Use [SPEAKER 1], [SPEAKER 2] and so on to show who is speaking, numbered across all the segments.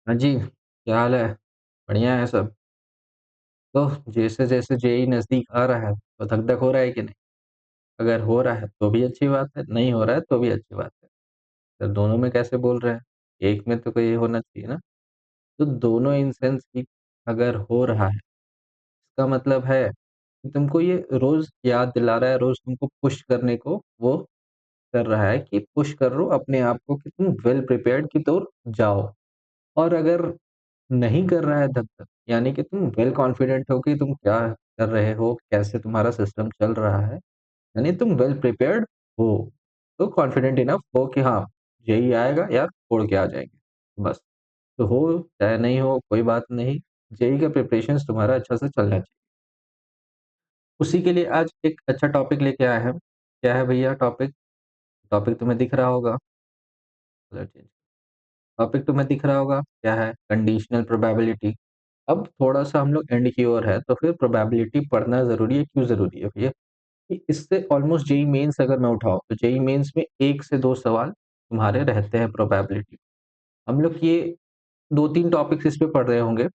[SPEAKER 1] हाँ जी, क्या हाल है? बढ़िया है सब। तो जैसे-जैसे जेईई नज़दीक आ रहा है, तो धक-धक हो रहा है कि नहीं? अगर हो रहा है तो भी अच्छी बात है, नहीं हो रहा है तो भी अच्छी बात है। तो दोनों में कैसे बोल रहे हैं? एक में तो कोई होना चाहिए ना। तो दोनों इन सेंस कि अगर हो रहा है, इसका मतलब है कि तुमको ये रोज़ याद दिला रहा है, रोज़ तुमको पुश करने को वो कर रहा है कि पुश करो अपने आप को कि तुम वेल प्रिपेयर्ड की ओर जाओ। और अगर नहीं कर रहा है तब तक, यानी कि तुम वेल कॉन्फिडेंट हो कि तुम क्या कर रहे हो, कैसे तुम्हारा सिस्टम चल रहा है, यानी तुम वेल प्रिपेयर्ड हो। तो कॉन्फिडेंट इनफ हो कि हाँ, यही आएगा यार छोड़ के आ जाएँगे, बस। तो हो चाहे नहीं हो कोई बात नहीं, जेईई का प्रिपरेशंस तुम्हारा अच्छा से चलना चाहिए। उसी के लिए आज एक अच्छा टॉपिक लेके आए हैं। क्या है भैया टॉपिक? टॉपिक तुम्हें दिख रहा होगा। कलर चेंज टॉपिक तुम्हें दिख रहा होगा, क्या है? Conditional probability. अब थोड़ा-सा हम लोग एंड की ओर है, तो फिर प्रोबेबिलिटी पढ़ना ज़रूरी है, क्यों ज़रूरी है भैया? कि इससे ऑलमोस्ट जेईई मेन्स अगर मैं उठाऊँ, तो जेईई मेन्स में 1 से 2 सवाल तुम्हारे रहते हैं प्रोबेबिलिटी। हम लोग ये 2-3 टॉपिक्स इस पे पढ़ रहे होंगे।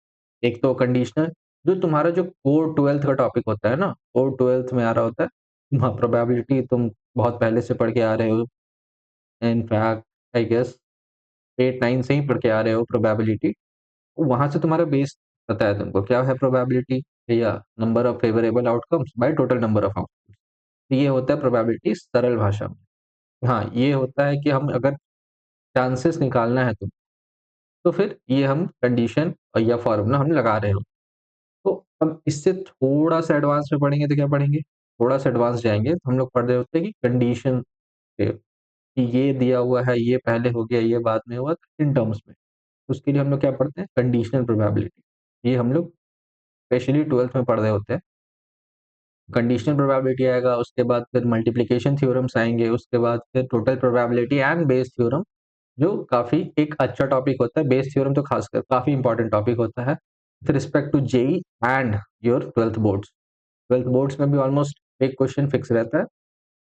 [SPEAKER 1] एक तो कंडीशनल, जो तुम्हारा जो कोर 12th का टॉपिक होता है ना, कोर 12th में आ रहा होता है। हाँ, प्रोबेबिलिटी तुम बहुत पहले से पढ़ के आ रहे हो। इनफैक्ट आई गेस 8-9 से ही पढ़ के आ रहे हो प्रोबेबिलिटी। वहाँ से तुम्हारा बेस पता है तुमको, क्या है प्रोबेबिलिटी? भैया number of favourable outcomes by total number of outcomes. ये होता है प्रोबेबिलिटी सरल भाषा में। हाँ, ये होता है कि हम अगर चांसेस निकालना है तो फिर ये हम कंडीशन या फॉर्मूला हम लगा रहे हो। तो अब इससे थोड़ा-सा एडवांस में पढ़ेंगे तो क्या पढ़ेंगे? थोड़ा-सा एडवांस जाएँगे तो हम लोग पढ़ रहे होते हैं कि कंडीशन पे, कि ये दिया हुआ है, ये पहले हो गया, ये बाद में हुआ, इन टर्म्स में। उसके लिए हम लोग क्या पढ़ते हैं? Conditional probability. ये हम लोग स्पेशली 12th में पढ़ रहे होते हैं। कंडीशनल प्रोबेबिलिटी आएगा, उसके बाद फिर मल्टिप्लिकेशन थ्योरम्स आएँगे, उसके बाद फिर total probability and Bayes theorem, जो काफ़ी एक अच्छा टॉपिक होता है। बेस थ्योरम तो खासकर काफ़ी इंपॉर्टेंट टॉपिक होता है with respect to JEE and your 12th boards. 12th boards में भी ऑलमोस्ट एक क्वेश्चन फिक्स रहता है,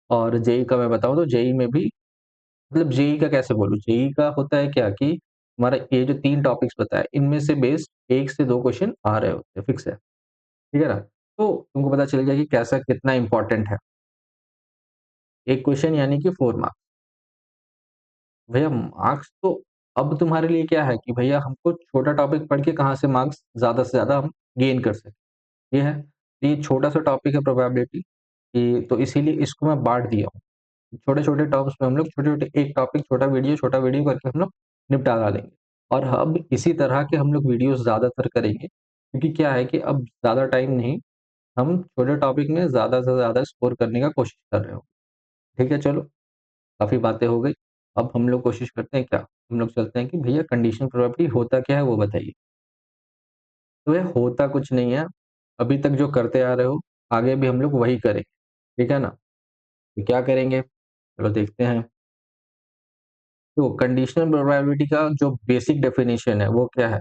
[SPEAKER 1] और जेईई का मैं बताऊँ तो जेईई में भी, मतलब जेईई का कैसे बोलूँ? जेईई का होता है क्या कि हमारा ये जो 3 टॉपिक्स बताए, इनमें से बेस्ड 1 से 2 क्वेश्चन आ रहे होते हैं, फिक्स है। ठीक है ना? तो तुमको पता चल गया कि कैसा कितना इम्पोर्टेंट है। 1 क्वेश्चन यानी कि 4 मार्क्स। भैया मार्क्स तो अब तुम्हारे लिए क्या है कि भैया हमको छोटा टॉपिक पढ़ के कहाँ से मार्क्स ज़्यादा से ज़्यादा हम गेन कर सकें, ये है। तो ये छोटा-सा टॉपिक है प्रोबेबिलिटी, कि तो इसीलिए इसको मैं बाँट दिया हूँ। छोटे-छोटे टर्म्स में हम लोग छोटे-छोटे एक टॉपिक छोटा वीडियो करके हम लोग निपटा डालेंगे। और अब इसी तरह के हम लोग वीडियोज़ ज़्यादातर करेंगे, क्योंकि क्या है कि अब ज़्यादा टाइम नहीं, हम छोटे टॉपिक में ज़्यादा से ज़्यादा स्कोर करने का कोशिश कर रहे हो। ठीक है, चलो काफ़ी बातें हो गई। अब हम लोग कोशिश करते हैं क्या? हम लोग चलते हैं कि भैया कंडीशनल प्रोबेबिलिटी होता क्या है वो बताइए? तो ये होता कुछ नहीं है, अभी तक जो करते आ रहे हो, आगे भी हम लोग वही करेंगे, ठीक है ना? तो क्या करेंगे? चलो देखते हैं। तो कंडीशनल प्रोबेबिलिटी का जो बेसिक डेफिनिशन है वो क्या है?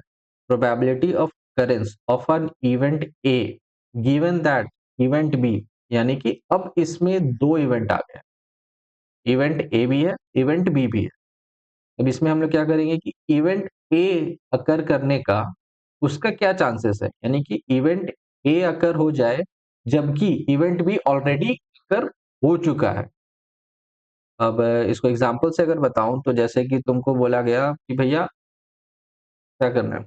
[SPEAKER 1] Probability of occurrence of an event A given that event B, यानी कि अब इसमें 2 इवेंट आ गए हैं। इवेंट ए भी है, इवेंट बी भी है। अब इसमें हम लोग क्या करेंगे कि इवेंट ए अकर करने का उसका क्या चांसेस है? यानी कि इवेंट ए अकर हो जाए, जबकि इवेंट बी ऑलरेडी अकर हो चुका है। अब इसको एग्ज़ाम्पल से अगर बताऊँ तो जैसे कि तुमको बोला गया कि भैया क्या करना है?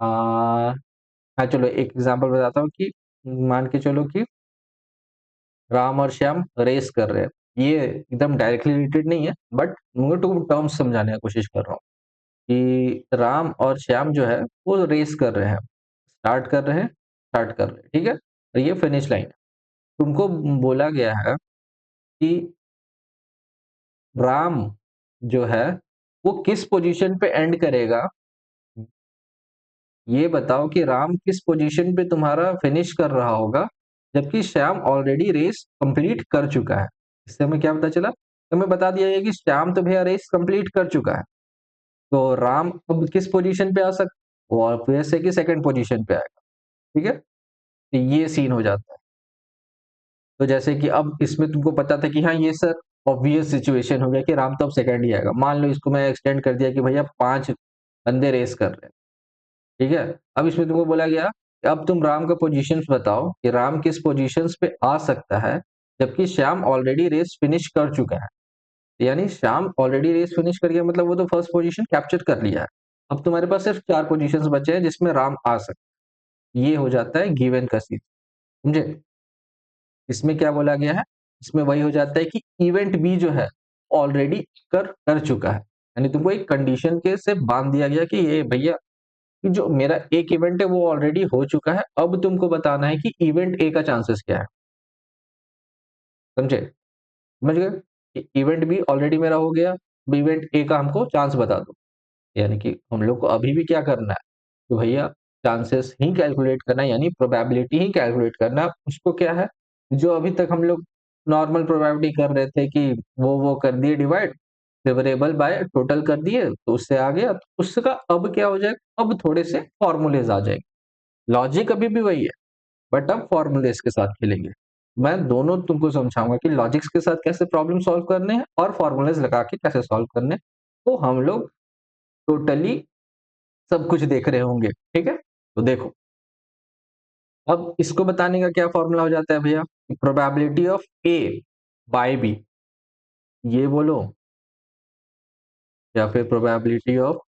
[SPEAKER 1] हाँ, चलो एक एग्ज़ाम्पल बताता हूँ कि मान के चलो कि राम और श्याम रेस कर रहे हैं। ये एकदम डायरेक्टली रिलेटेड नहीं है, बट मैं टू टर्म्स समझाने की कोशिश कर रहा हूँ कि राम और श्याम जो है वो रेस कर रहे हैं। स्टार्ट कर रहे हैं, ठीक है? और ये फिनिश लाइन है। तुमको बोला गया है कि राम जो है वो किस पोज़ीशन पे एंड करेगा, ये बताओ कि राम किस पोजीशन पे तुम्हारा फिनिश कर रहा होगा, जबकि श्याम ऑलरेडी रेस कंप्लीट कर चुका है। इससे हमें क्या पता चला? हमें बता दिया गया कि श्याम तो भैया रेस कंप्लीट कर चुका है। तो राम अब किस पोजीशन पे आ सक वो ऑब्वियस है कि सेकंड पोजीशन पे आएगा, ठीक है? तो ये सीन हो जाता है। तो जैसे कि अब इसमें तुमको पता था कि हाँ, ये सर ऑब्वियस सिचुएशन हो गया कि राम तो अब सेकंड ही आएगा। मान लो इसको मैं एक्सटेंड कर दिया कि भैया 5 बंदे रेस कर रहे हैं, ठीक है? अब इसमें तुमको बोला गया कि अब तुम राम का पोजीशंस बताओ कि राम किस पोजीशंस पे आ सकता है, जबकि श्याम ऑलरेडी रेस फिनिश कर चुका है। यानी श्याम ऑलरेडी रेस फिनिश कर गया, मतलब वो तो फर्स्ट पोजीशन कैप्चर कर लिया है। अब तुम्हारे पास सिर्फ 4 पोजीशंस बचे हैं जिसमें राम आ सकता है। ये हो जाता है गिवन का सीन, समझे? इसमें क्या बोला गया है? इसमें वही हो जाता है कि इवेंट बी जो है ऑलरेडी कर कर चुका है। यानी तुमको एक कंडीशन के से बांध दिया गया कि ये भैया कि जो मेरा एक इवेंट है वो ऑलरेडी हो चुका है, अब तुमको बताना है कि इवेंट ए का चांसेस क्या है, समझे? समझ गए? इवेंट बी ऑलरेडी मेरा हो गया, अब इवेंट ए का हमको चांस बता दो। यानी कि हम लोग को अभी भी क्या करना है कि भैया चांसेस ही कैलकुलेट करना है, यानी प्रोबेबिलिटी ही कैलकुलेट करना है। उसको क्या है, जो अभी तक हम लोग नॉर्मल प्रोबेबिलिटी कर रहे थे कि वो कर दिए डिवाइड, फेवरेबल बाय टोटल कर दिए तो उससे आ गया, तो उसका अब क्या हो जाएगा, अब थोड़े से फॉर्मूलेज आ जाएंगे। लॉजिक अभी भी वही है, बट अब फॉर्मूलेज के साथ खेलेंगे। मैं दोनों तुमको समझाऊंगा कि लॉजिक्स के साथ कैसे प्रॉब्लम सॉल्व करने हैं और फॉर्मूलेज लगा के कैसे सॉल्व करने हैं। तो हम लोग टोटली सब कुछ देख रहे होंगे, ठीक है? तो देखो, अब इसको बताने का क्या फॉर्मूला हो जाता है भैया? Probability of A by B, ये बोलो, या फिर probability of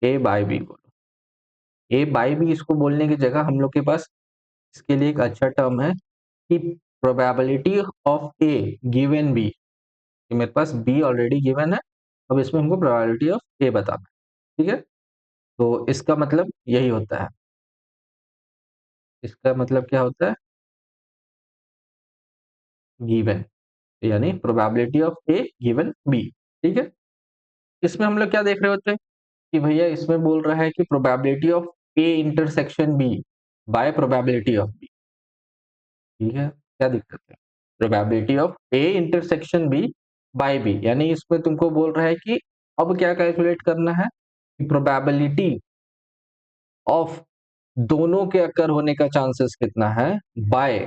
[SPEAKER 1] A by B बोलो। ए बाय बी इसको बोलने की जगह हम लोग के पास इसके लिए एक अच्छा टर्म है कि probability of A given B, कि मेरे पास बी ऑलरेडी गिवन है, अब इसमें हमको प्रोबेबिलिटी ऑफ ए बताना है, ठीक है? तो इसका मतलब यही होता है, इसका मतलब क्या होता है? गिवन, यानी probability of A given B, ठीक है? इसमें हम लोग क्या देख रहे होते हैं कि भैया इसमें बोल रहा है कि probability of A intersection B by probability of B, ठीक है? क्या दिक्कत है? Probability of A intersection B by B, यानी इसमें तुमको बोल रहा है कि अब क्या कैलकुलेट करना है कि प्रोबेबिलिटी ऑफ दोनों के अकर होने का चांसेस कितना है बाय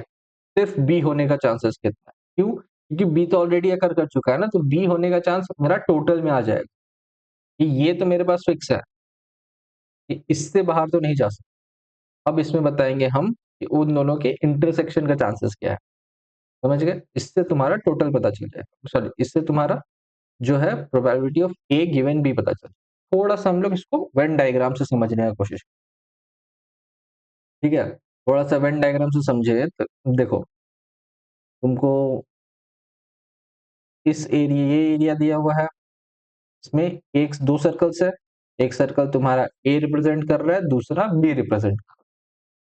[SPEAKER 1] सिर्फ बी होने का चांसेस कितना है। क्यों? क्योंकि बी तो ऑलरेडी अकर कर चुका है ना, तो बी होने का चांस मेरा टोटल में आ जाएगा कि ये तो मेरे पास फिक्स है कि इससे बाहर तो नहीं जा सकता। अब इसमें बताएंगे हम कि उन दोनों के इंटरसेक्शन का चांसेस क्या है, समझ गए? इससे तुम्हारा टोटल पता चल जाएगा, सॉरी, इससे तुम्हारा जो है probability of A given B पता चल। थोड़ा सा हम लोग इसको वेन डायग्राम से समझने का कोशिश, ठीक है? थोड़ा सा वेन डायग्राम से समझे तो देखो, तुमको इस एरिया, ये एरिया दिया हुआ है, इसमें एक दो सर्कल्स है, एक सर्कल तुम्हारा ए रिप्रेजेंट कर रहा है, दूसरा बी रिप्रेजेंट कर रहा है,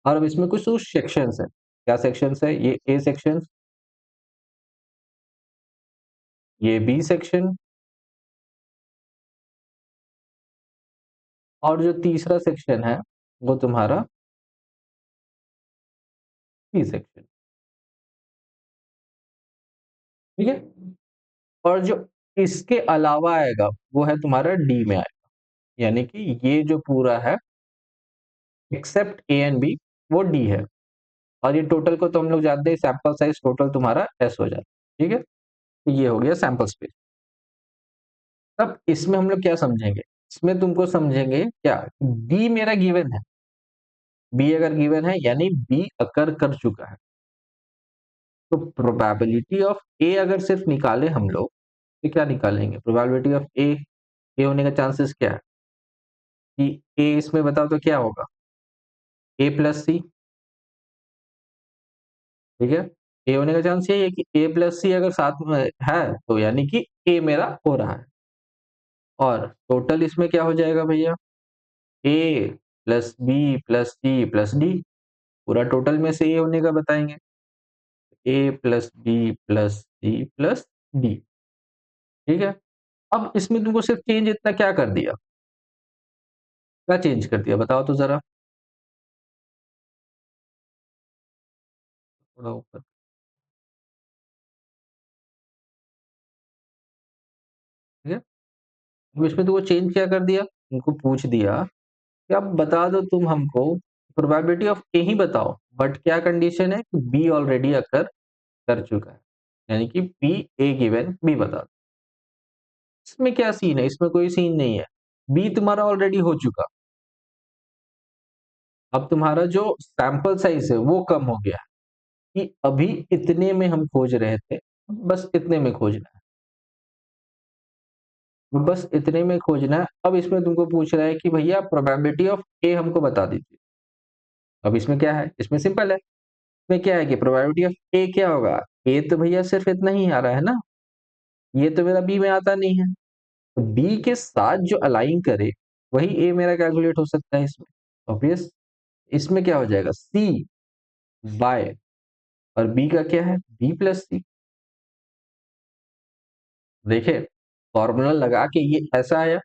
[SPEAKER 1] और अब इसमें कुछ सेक्शंस है। क्या सेक्शंस है? ये ए सेक्शन, ये बी सेक्शन, और जो तीसरा सेक्शन है वो तुम्हारा सी सेक्शन, ठीक है? और जो इसके अलावा आएगा वो है तुम्हारा डी में आएगा, यानी कि ये जो पूरा है एक्सेप्ट ए एंड बी वो डी है। और ये टोटल को तो हम लोग जानते हैं, सैंपल साइज टोटल तुम्हारा एस हो जाता है, ठीक है? तो ये हो गया सैंपल स्पेस। अब इसमें हम लोग क्या समझेंगे? इसमें तुमको समझेंगे क्या, बी मेरा गिवन है, बी अगर गिवन है यानी बी अकर कर चुका है, तो प्रोबेबिलिटी ऑफ ए अगर सिर्फ निकाले हम लोग, तो क्या निकालेंगे? प्रोबेबिलिटी ऑफ ए होने का चांसेस क्या है कि ए इसमें बताओ तो क्या होगा? ए प्लस सी, ठीक है? ए होने का चांस यही है कि ए प्लस सी अगर साथ में है तो यानी कि ए मेरा हो रहा है, और टोटल इसमें क्या हो जाएगा भैया? A plus B plus C plus D, पूरा टोटल में से ए होने का बताएंगे, A plus B plus C plus D, ठीक है? अब इसमें तुमको सिर्फ चेंज इतना क्या कर दिया, क्या चेंज कर दिया बताओ तो जरा, थोड़ा ऊपर, ठीक है? अब इसमें तुमको चेंज क्या कर दिया, तुमको पूछ दिया कि अब बता दो तुम हमको प्रोबेबिलिटी ऑफ ए ही बताओ, बट क्या कंडीशन है कि बी ऑलरेडी अकर कर चुका है, यानी कि पी ए गिवन बी बता दो। इसमें क्या सीन है? इसमें कोई सीन नहीं है, बी तुम्हारा ऑलरेडी हो चुका। अब तुम्हारा जो सैंपल साइज़ है वो कम हो गया कि अभी इतने में हम खोज रहे थे, बस इतने में खोजना है। बस इतने में खोजना है। अब इसमें तुमको पूछ रहा है कि भैया प्रोबेबिलिटी ऑफ ए हमको बता दीजिए। अब इसमें क्या है? इसमें सिंपल है। इसमें क्या है कि प्रोबेबिलिटी ऑफ ए क्या होगा? ए तो भैया सिर्फ़ इतना ही आ रहा है ना, ये तो मेरा बी में आता नहीं है। तो बी के साथ जो अलाइन करे, वही ए मेरा कैलकुलेट हो सकता है इसमें। ऑब्वियस। इसमें क्या हो जाएगा? सी बाय और बी का क्या है? बी प्लस सी। देखिए, फ़ॉर्मूला लगा के ये ऐसा आया,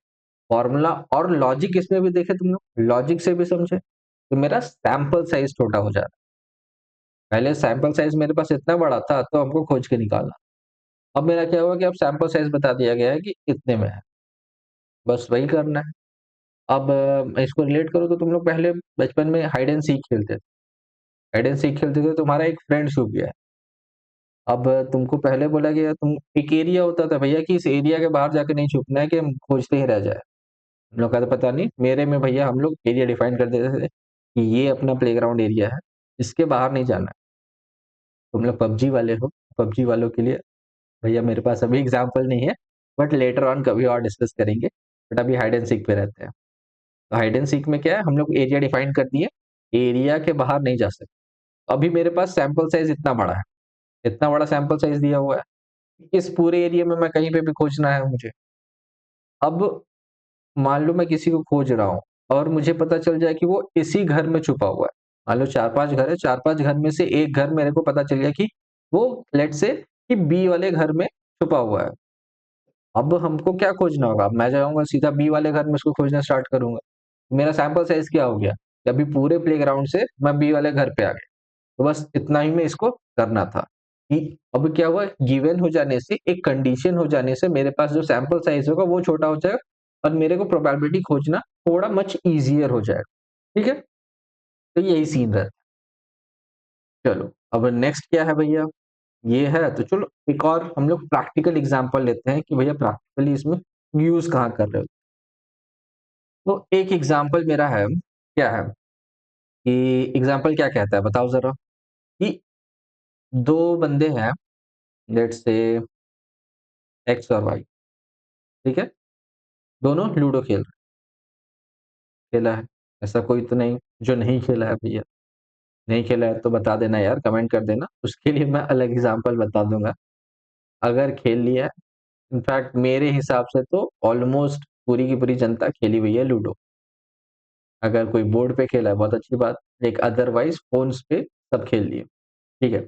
[SPEAKER 1] फ़ॉर्मूला और लॉजिक इसमें भी देखे तुम लोग, लॉजिक से भी समझे, तो मेरा सैंपल साइज़ छोटा हो जा रहा है। पहले सैंपल साइज़ मेरे पास इतना बड़ा था, तो हमको खोज के निकालना। अब मेरा क्या हुआ कि अब सैंपल साइज़ बता दिया गया है कि इतने में है, बस वही करना है। अब मैं इसको रिलेट करूँ तो तुम लोग पहले बचपन में हाइड एंड सीक खेलते थे। हाइड एंड सीक खेलते थे, तुम्हारा एक फ्रेंड छुप गया है। अब तुमको पहले बोला गया तुम एक एरिया होता था भैया कि इस एरिया के बाहर जाके नहीं छुपना है कि हम खोजते ही रह जाएँ। हम लोग का तो पता नहीं, मेरे में भैया हम लोग एरिया डिफाइन कर देते थे कि ये अपना प्लेग्राउंड एरिया है, इसके बाहर नहीं जाना है। तुम लोग पबजी वाले हो, पबजी वालों के लिए भैया मेरे पास अभी एग्ज़ाम्पल नहीं है, बट लेटर ऑन कभी और डिस्कस करेंगे। बट अभी हाइड एंड सीक पे रहते हैं। तो हाइड एंड सीक में क्या है, हम लोग एरिया डिफाइन कर दिए, एरिया के बाहर नहीं जा सकते। अभी मेरे पास सैंपल साइज़ इतना बड़ा है, इतना बड़ा सैंपल साइज़ दिया हुआ है, इस पूरे एरिया में मैं कहीं पे भी खोजना है मुझे। अब मान लो मैं किसी को खोज रहा हूँ और मुझे पता चल जाए कि वो इसी घर में छुपा हुआ है। मान लो 4-5 घर है, 4-5 घर में से एक घर मेरे को पता चल गया कि वो लेट्स से कि बी वाले घर में छुपा हुआ है। अब हमको क्या खोजना होगा? अब मैं जाऊँगा सीधा बी वाले घर में उसको खोजना स्टार्ट करूँगा। मेरा सैंपल साइज़ क्या हो गया? कि अभी पूरे प्लेग्राउंड से मैं बी वाले घर पे आ गया। तो बस इतना ही में इसको करना था कि अब क्या हुआ गिवन हो जाने से एक कंडीशन हो जाने से मेरे पास जो सैंपल साइज़ होगा वो छोटा हो जाएगा और मेरे को प्रोबेबिलिटी खोजना थोड़ा मच ईज़ियर हो जाएगा। ठीक है? तो यही सीन रहता है। चलो, अब नेक्स्ट क्या है भैया? ये है तो चलो एक और हम लोग प्रैक्टिकल एग्ज़ाम्पल लेते हैं कि भैया प्रैक्टिकली इसमें यूज़ कहाँ कर रहे हो? तो एक एग्ज़ाम्पल मेरा है, क्या है कि एग्ज़ाम्पल क्या कहता है बताओ ज़रा? कि 2 बंदे हैं लेट्स से एक्स और वाई, ठीक है? दोनों लूडो खेला है। ऐसा कोई तो नहीं जो नहीं खेला है भैया। नहीं खेला है तो बता देना यार, कमेंट कर देना। उसके लिए मैं अलग एग्ज़ाम्पल बता दूँगा। अगर खेल लिया है इनफैक्ट मेरे हिसाब से तो ऑलमोस्ट पूरी की पूरी जनता खेली हुई है लूडो। अगर कोई बोर्ड पे खेला है बहुत अच्छी बात, लाइक अदरवाइज़ फ़ोन्स पे सब खेल लिए। ठीक है?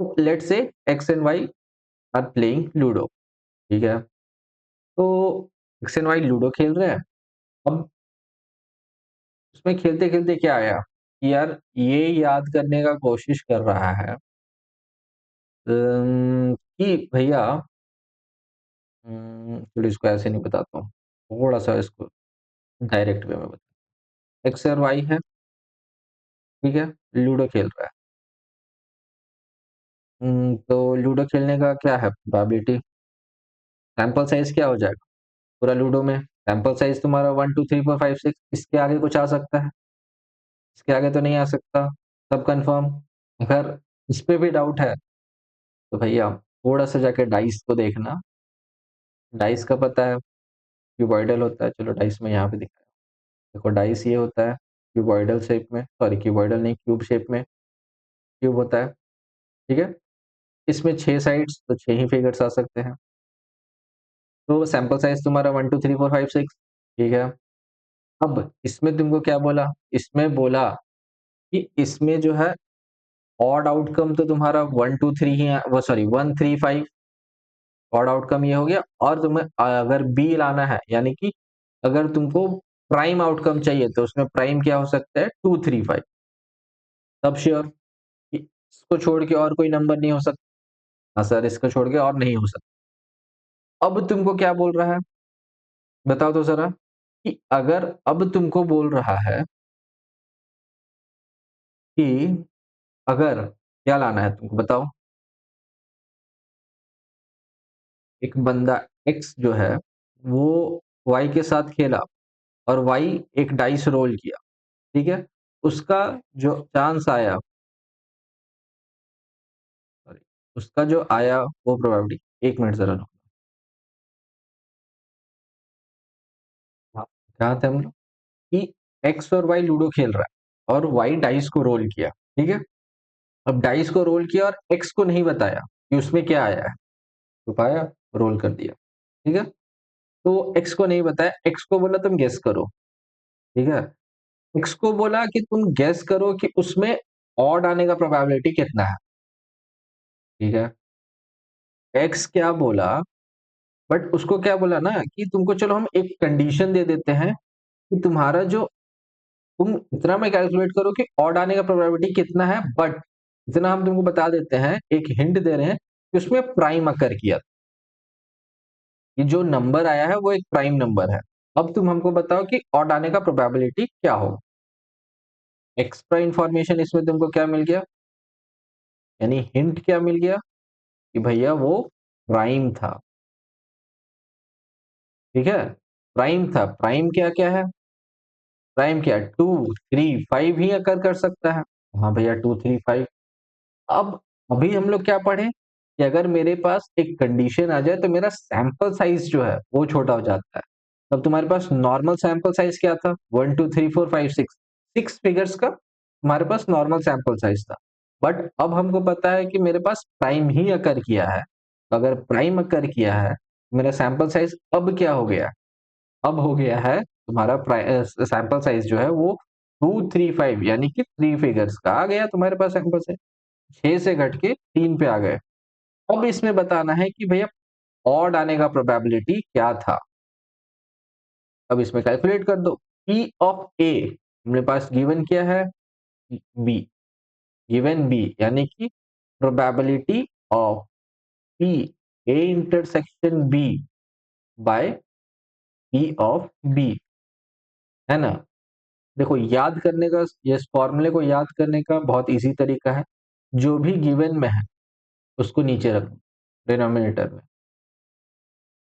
[SPEAKER 1] तो let's say X and Y are playing ludo, ठीक है? तो एक्स एंड वाई लूडो खेल रहे हैं। अब उसमें खेलते-खेलते क्या आया कि यार ये याद करने का कोशिश कर रहा है कि भैया चलो इसको ऐसे नहीं बताता हूँ। थोड़ा-सा इसको डायरेक्ट वे में बता एक्स और वाई है, ठीक है? लूडो खेल रहा है। तो लूडो खेलने का क्या है प्रोबेबिलिटी? सैंपल साइज़ क्या हो जाएगा? पूरा लूडो में सैंपल साइज़ तुम्हारा 1, 2, 3, 4, 5, 6 इसके आगे कुछ आ सकता है? इसके आगे तो नहीं आ सकता, सब कन्फर्म। अगर इस पे भी डाउट है, तो भैया थोड़ा-सा जाके डाइस को देखना। डाइस का पता है क्यूबॉइडल होता है, चलो डाइस में यहाँ पे दिखाया। देखो डाइस ये होता है क्यूबॉइडल शेप में सॉरी क्यूबॉइडल नहीं क्यूब शेप में क्यूब होता है, ठीक है? इसमें 6 साइड्स तो 6 ही फिगर्स आ सकते हैं। तो सैंपल साइज़ तुम्हारा 1, 2, 3, 4, 5, 6 ठीक है? अब इसमें तुमको क्या बोला? इसमें बोला कि इसमें जो है ऑड आउटकम तो तुम्हारा 1, 2, 3 ही है वो सॉरी 1, 3, 5 ऑड आउटकम ये हो गया और तुम्हें अगर बी लाना है यानी कि अगर तुमको प्राइम आउटकम चाहिए तो उसमें प्राइम क्या हो सकता है 2, 3, 5 तब श्योर कि इसको छोड़ के और कोई नंबर नहीं हो सकता। हाँ सर इसको छोड़ के और नहीं हो सकता। अब तुमको क्या बोल रहा है? बताओ तो ज़रा कि अगर अब तुमको बोल रहा है कि अगर क्या लाना है तुमको बताओ? एक बंदा एक्स जो है वो वाई के साथ खेला और वाई एक डाइस रोल किया, ठीक है? उसका जो चांस आया, सॉरी, उसका जो आया वो प्रोबेबिलिटी, 1 मिनट ज़रा रुको। हाँ, कहाँ थे हम लोग? कि एक्स और वाई लूडो खेल रहा है और वाई डाइस को रोल किया, ठीक है? अब डाइस को रोल किया और एक्स को नहीं बताया कि उसमें क्या आया है, छुपाया, रोल कर दिया, ठीक है? तो एक्स को नहीं बताया, एक्स को बोला तुम गेस करो, ठीक है? एक्स को बोला कि तुम गेस करो कि उसमें ऑड आने का प्रोबेबिलिटी कितना है, ठीक है? एक्स क्या बोला, बट उसको क्या बोला ना कि तुमको चलो हम एक कंडीशन दे देते हैं कि तुम्हारा जो तुम इतना में कैलकुलेट करो कि ऑड आने का प्रोबेबिलिटी कितना है, बट इतना हम तुमको बता देते हैं, एक हिंट दे रहे हैं कि उसमें प्राइम अकर किया, कि जो नंबर आया है वो एक प्राइम नंबर है। अब तुम हमको बताओ कि ऑड आने का प्रोबेबिलिटी क्या हो। एक्स्ट्रा इंफॉर्मेशन इसमें तुमको क्या मिल गया, यानी हिंट क्या मिल गया कि भैया वो प्राइम था, ठीक है? प्राइम था, प्राइम क्या क्या है, प्राइम क्या, 2 3 5 ही अकर कर सकता है। हाँ भैया, 2 3 5। अब अभी हम लोग क्या पढ़े कि अगर मेरे पास एक कंडीशन आ जाए तो मेरा सैंपल साइज जो है वो छोटा हो जाता है। तब तुम्हारे पास नॉर्मल सैंपल साइज क्या था, 1 2 3 4 5 6, 6 फिगर्स का तुम्हारे पास नॉर्मल सैंपल साइज था। बट अब हमको पता है कि मेरे पास प्राइम ही अकर किया है, तो अगर प्राइम अकर किया है, मेरा सैंपल साइज अब क्या हो गया, अब हो गया है तुम्हारा सैंपल साइज जो है वो 2 3 5, यानी कि 3 फिगर्स का आ गया तुम्हारे पास सैंपल साइज, 6 से घट के 3 पे आ गए। अब इसमें बताना है कि भैया ऑड आने का प्रोबेबिलिटी क्या था। अब इसमें कैलकुलेट कर दो। P ऑफ A हमारे पास गिवन क्या है, B, गिवन B, यानी कि probability of P A intersection B by P of B, है ना? देखो, याद करने का, इस फॉर्मूले को याद करने का बहुत इजी तरीका है, जो भी गिवन में है उसको नीचे रखो डिनोमिनेटर में,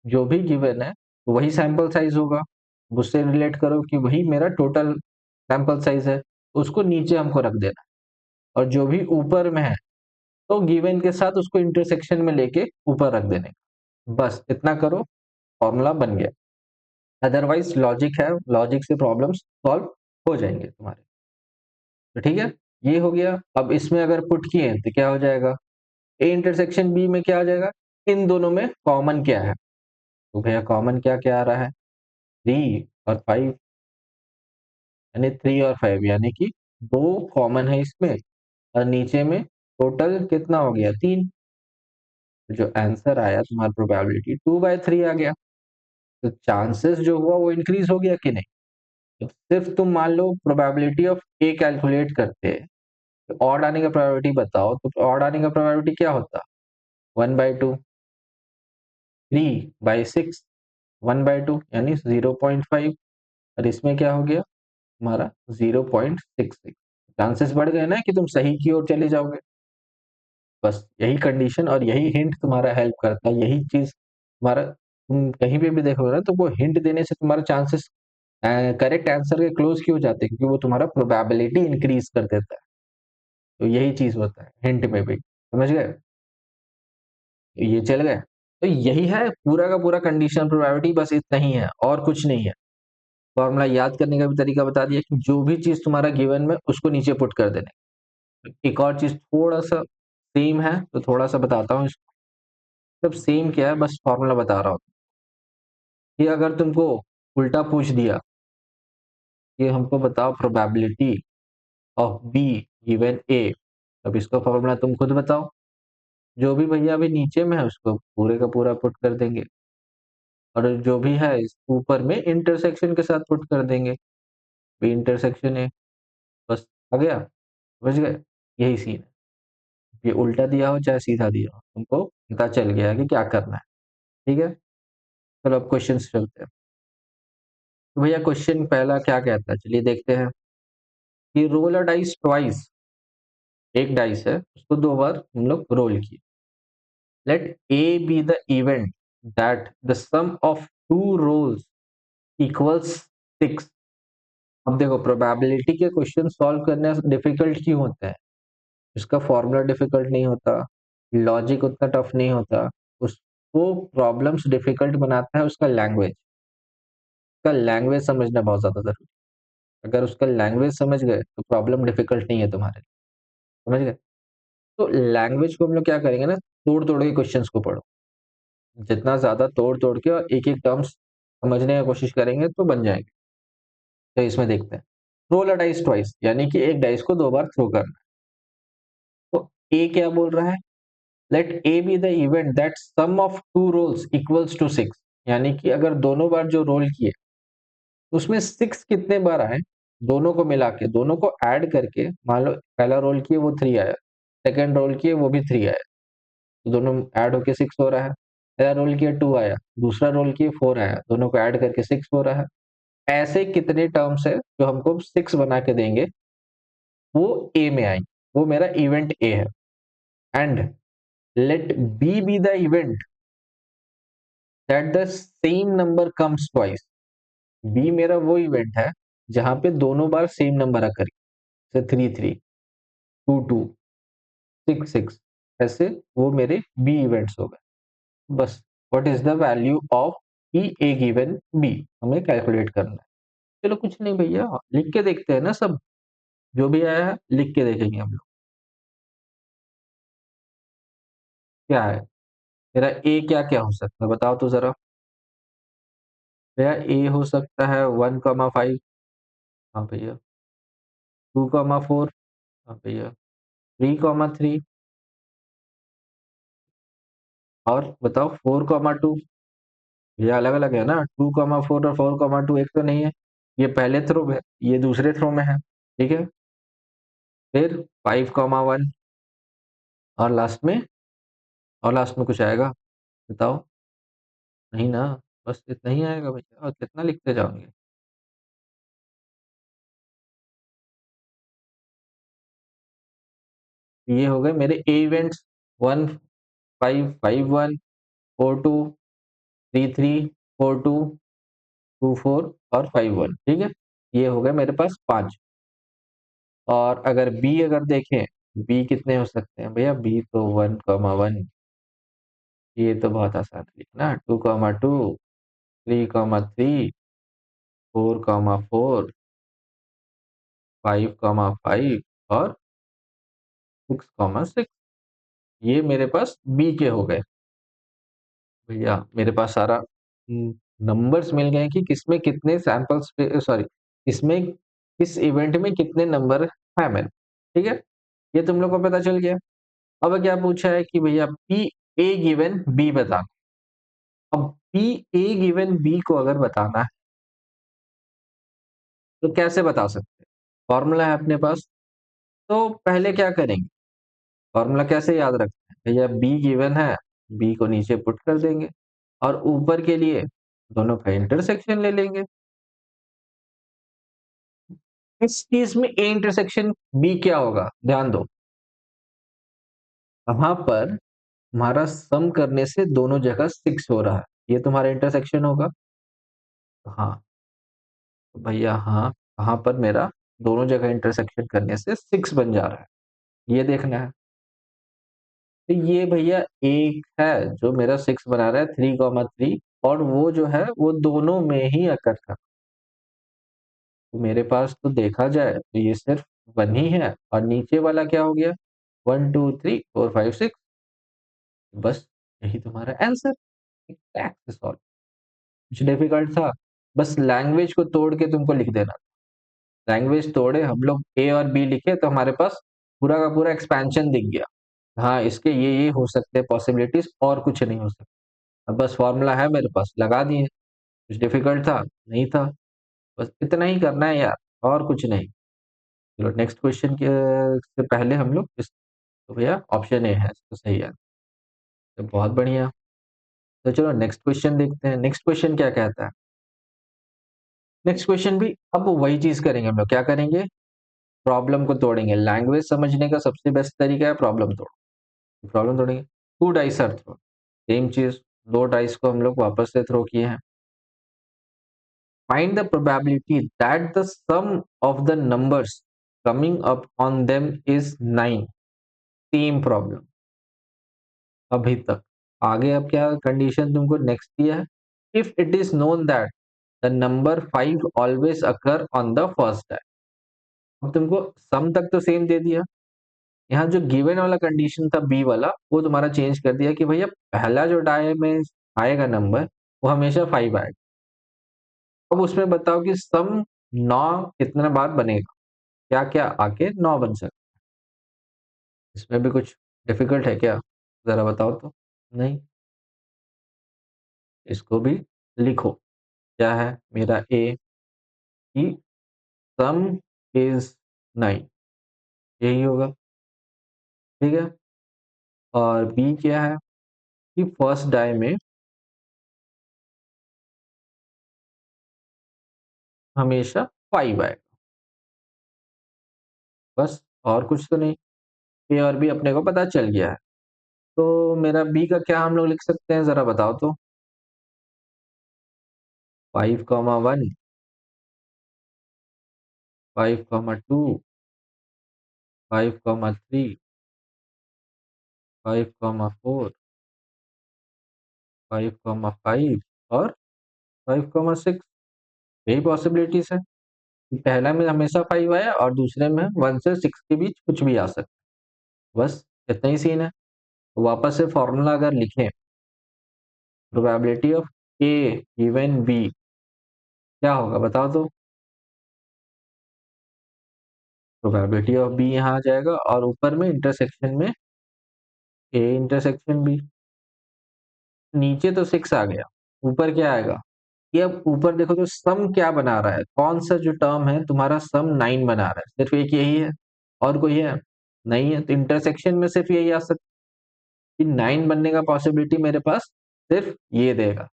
[SPEAKER 1] जो भी गिवन है वही सैंपल साइज होगा, उससे रिलेट करो कि वही मेरा टोटल सैंपल साइज है, उसको नीचे हमको रख देना है। और जो भी ऊपर में है तो गिवन के साथ उसको इंटरसेक्शन में लेके ऊपर रख देने का। बस इतना करो, फॉर्मूला बन गया। अदरवाइज लॉजिक है, लॉजिक से प्रॉब्लम्स सॉल्व हो जाएंगे तुम्हारे। तो ठीक है, ये हो गया। अब इसमें अगर पुट किए तो क्या हो जाएगा, ए इंटरसेक्शन बी में क्या आ जाएगा, इन दोनों में कॉमन क्या है, तो भैया कॉमन क्या क्या आ रहा है, 3 और 5, यानी 3 और 5, यानी कि 2 कॉमन है इसमें, और नीचे में टोटल कितना हो गया, 3। तो जो आंसर आया तुम्हारा प्रोबेबिलिटी 2/3 आ गया। तो चांसेस जो हुआ वो इंक्रीज हो गया कि नहीं। तो सिर्फ तुम मान लो प्रोबेबिलिटी ऑफ ए कैलकुलेट करते, तो ऑड आने का प्रोबेबिलिटी बताओ, तो ऑड आने का प्रोबेबिलिटी क्या होता, 1/2, 3/6, 1/2 यानी 0.5, और इसमें क्या हो गया हमारा 0.66। चांसेस बढ़ गए ना कि तुम सही की ओर चले जाओगे। बस यही कंडीशन और यही हिंट तुम्हारा हेल्प करता है, यही चीज तुम्हारा, तुम कहीं पे भी देखोगे ना तो वो हिंट देने से तुम्हारा चांसेस करेक्ट आंसर के क्लोज क्यों जाते हैं, क्योंकि वो तुम्हारा प्रोबेबिलिटी इंक्रीज कर देता है। तो यही चीज होता है हिंट में भी, समझ गए? तो ये चल गए। तो यही है पूरा का पूरा कंडीशनल प्रोबेबिलिटी, बस इतना ही है और कुछ नहीं है। फॉर्मूला याद करने का भी तरीका बता दिया कि जो भी चीज तुम्हारा गिवन में उसको नीचे पुट कर देना। एक और चीज थोड़ा सा सेम है तो थोड़ा सा बताता हूँ इसको। सब सेम क्या है, बस फॉर्मूला बता रहा हूँ कि अगर तुमको उल्टा पूछ दिया कि हमको बताओ प्रोबेबिलिटी ऑफ बी गिवन ए, अब इसका फॉर्मूला तुम खुद बताओ। जो भी भैया अभी नीचे में है उसको पूरे का पूरा पुट कर देंगे, और जो भी है इस ऊपर में इंटरसेक्शन के साथ पुट कर देंगे, बी इंटरसेक्शन है, बस आ गया, समझ गए? यही सीन है, ये उल्टा दिया हो चाहे सीधा दिया हो तुमको पता चल गया है कि क्या करना है। ठीक है, चलो अब क्वेश्चन चलते हैं। तो भैया क्वेश्चन पहला क्या कहता है, चलिए देखते हैं कि रोल अ डाइस ट्वाइस, एक डाइस है उसको 2 बार हम लोग रोल किए। Let A be the event that the sum of two rolls equals 6। अब देखो, प्रोबेबिलिटी के क्वेश्चन सॉल्व करने डिफिकल्ट क्यों होते हैं? उसका फॉर्मूला डिफिकल्ट नहीं होता, लॉजिक उतना टफ नहीं होता, उसको प्रॉब्लम्स डिफिकल्ट बनाता है उसका लैंग्वेज। उसका लैंग्वेज समझना बहुत ज़्यादा ज़रूरी है। अगर उसका लैंग्वेज समझ गए, तो प्रॉब्लम डिफिकल्ट नहीं है तुम्हारे लिए, समझ गए? तो लैंग्वेज को हम लोग क्या करेंगे ना, तोड़-तोड़ के क्वेश्चंस को पढ़ो। जितना ज़्यादा तोड़-तोड़ के और एक-एक टर्म्स समझने की कोशिश करेंगे, तो बन जाएँगे। तो इसमें देखते हैं। रोल अ डाइस ट्वाइस, यानी कि एक डाइस को 2 बार थ्रो करना है। तो ए क्या बोल रहा है? Let A be the event that sum of 2 rolls equals to 6, यानी कि अगर दोनों बार जो रोल किए, उसमें 6 कितने बार आए, दोनों को मिला के, दोनों को ऐड करके, मान लो पहला रोल किए वो 3 आया, सेकंड रोल किए वो भी 3 आया, तो दोनों ऐड होके 6 हो रहा है। पहला रोल किया 2 आया, दूसरा रोल किए 4 आया, दोनों को ऐड करके 6 हो रहा है। ऐसे कितने टर्म्स है जो हमको 6 बना के देंगे, वो ए में आएंगे, वो मेरा इवेंट ए है। And let B be the event that the same number comes twice. B मेरा वो इवेंट है जहां पे दोनों बार सेम नंबर आकर, जैसे 3 3, 2 2, 6 6, ऐसे वो मेरे बी इवेंट्स हो गए। बस, what is the value of P A given B, हमें कैलकुलेट करना है। चलो कुछ नहीं भैया, लिख के देखते हैं ना सब, जो भी आया है लिख के देखेंगे हम लोग। क्या है मेरा ए, क्या क्या हो सकता है बताओ तो जरा। मेरा ए हो सकता है 1,5। हाँ भैया। 2,4। हाँ भैया। 3,3। और बताओ 4,2। ये अलग अलग है ना, 2,4 और 4,2 एक तो नहीं है। ये पहले थ्रो में, ये दूसरे थ्रो में है, ठीक है। फिर 5,1। और लास्ट में, और लास्ट में कुछ आएगा, बताओ। नहीं ना, बस इतना ही आएगा भैया, और कितना लिखते जाओगे? ये हो गए मेरे ए इवेंट्स, 1,5,5,1, 4,2, 3,3, 4,2, 2,4 और 5,1, ठीक है। ये हो गए मेरे पास 5। और अगर बी अगर देखें, बी कितने हो सकते हैं भैया? बी तो 1,1। ये तो बहुत आसान है लिखना, 2,2, 3,3, 4,4, 5,5 और 6,6। ये मेरे पास बी के हो गए। भैया मेरे पास सारा नंबर्स मिल गए कि किसमें कितने सैंपल्स पे, सॉरी, किसमें किस इवेंट में कितने नंबर है मेरे, ठीक है। ये तुम लोग को पता चल गया। अब क्या पूछा है कि भैया पी ए गिवन बी बता। अब पी ए गिवन बी को अगर बताना है, तो कैसे बता सकते हैं? फॉर्मूला है अपने पास। तो पहले क्या करेंगे, फॉर्मूला कैसे याद रखते हैं भैया? बी गिवन है, बी को नीचे पुट कर देंगे, और ऊपर के लिए दोनों का इंटरसेक्शन ले लेंगे। इस केस में ए इंटरसेक्शन बी क्या होगा, ध्यान दो। वहां पर हमारा सम करने से दोनों जगह 6 हो रहा है, ये तुम्हारा इंटरसेक्शन होगा। हाँ, तो भैया हाँ, वहां पर मेरा दोनों जगह इंटरसेक्शन करने से 6 बन जा रहा है, ये देखना है। तो ये भैया एक है जो मेरा 6 बना रहा है, 3,3, और वो जो है वो दोनों में ही अकर था। तो मेरे पास तो देखा जाए तो ये सिर्फ 1 ही है, और नीचे वाला क्या हो गया, 1 2 3 4 5 6। बस यही तुम्हारा आंसर। टैक्स सॉल्व, कुछ डिफिकल्ट था? बस लैंग्वेज को तोड़ के तुमको लिख देना। लैंग्वेज तोड़े हम लोग, ए और बी लिखे, तो हमारे पास पूरा का पूरा एक्सपेंशन दिख गया। हाँ, इसके ये हो सकते हैं पॉसिबिलिटीज, और कुछ नहीं हो सकता। अब बस फॉर्मूला है मेरे पास, लगा दिए। कुछ डिफिकल्ट था? नहीं था। बस इतना ही करना है यार, और कुछ नहीं। चलो नेक्स्ट क्वेश्चन के से पहले हम लोग इस, तो भैया ऑप्शन ए है तो सही है। तो बहुत बढ़िया। तो चलो नेक्स्ट क्वेश्चन देखते हैं, नेक्स्ट क्वेश्चन क्या कहता है। नेक्स्ट क्वेश्चन भी अब वही चीज करेंगे हम लोग, क्या करेंगे? प्रॉब्लम को तोड़ेंगे। लैंग्वेज समझने का सबसे बेस्ट तरीका है प्रॉब्लम तोड़ो। प्रॉब्लम तोड़ेंगे। 2 डाइस आर थ्रोन, सेम चीज, 2 डाइस को हम लोग वापस से थ्रो किए हैं। Find the probability that the sum of the numbers coming up on them is 9। Same problem अभी तक। आगे अब क्या कंडीशन तुमको नेक्स्ट दिया है, if it is known that the number 5 always occur on the first die. अब तुमको सम तक तो सेम दे दिया, यहाँ जो गिवन वाला कंडीशन था बी वाला वो तुम्हारा चेंज कर दिया कि भैया पहला जो डाई में आएगा नंबर वो हमेशा 5 आएगा। अब उसमें बताओ कि सम 9 कितने बार बनेगा, क्या क्या आके 9 बन सकता। इसमें भी कुछ डिफिकल्ट है क्या, जरा बताओ तो। नहीं, इसको भी लिखो। क्या है मेरा ए कि सम इज 9, यही होगा, ठीक है। और बी क्या है कि फर्स्ट डाई में हमेशा 5 आएगा, बस और कुछ तो नहीं। ए और बी अपने को पता चल गया है, तो मेरा बी का क्या हम लोग लिख सकते हैं, जरा बताओ तो। 5,1, 5,2, 5,3, 5,4, 5,5 और 5,6। यही पॉसिबिलिटीज है। पहला में हमेशा 5 आया और दूसरे में 1 से 6 के बीच कुछ भी आ सकता है, बस इतना ही सीन है। तो वापस से फॉर्मूला अगर लिखें, probability of A given B क्या होगा बताओ तो। प्रोबेबिलिटी ऑफ बी यहाँ आ जाएगा और ऊपर में इंटरसेक्शन में ए इंटरसेक्शन बी। नीचे तो 6 आ गया, ऊपर क्या आएगा, ये अब ऊपर देखो तो सम क्या बना रहा है, कौन सा जो टर्म है तुम्हारा सम 9 बना रहा है, सिर्फ एक यही है और कोई है नहीं है, तो इंटरसेक्शन में सिर्फ यही आ सकता है कि 9 बनने का पॉसिबिलिटी मेरे पास सिर्फ ये देगा,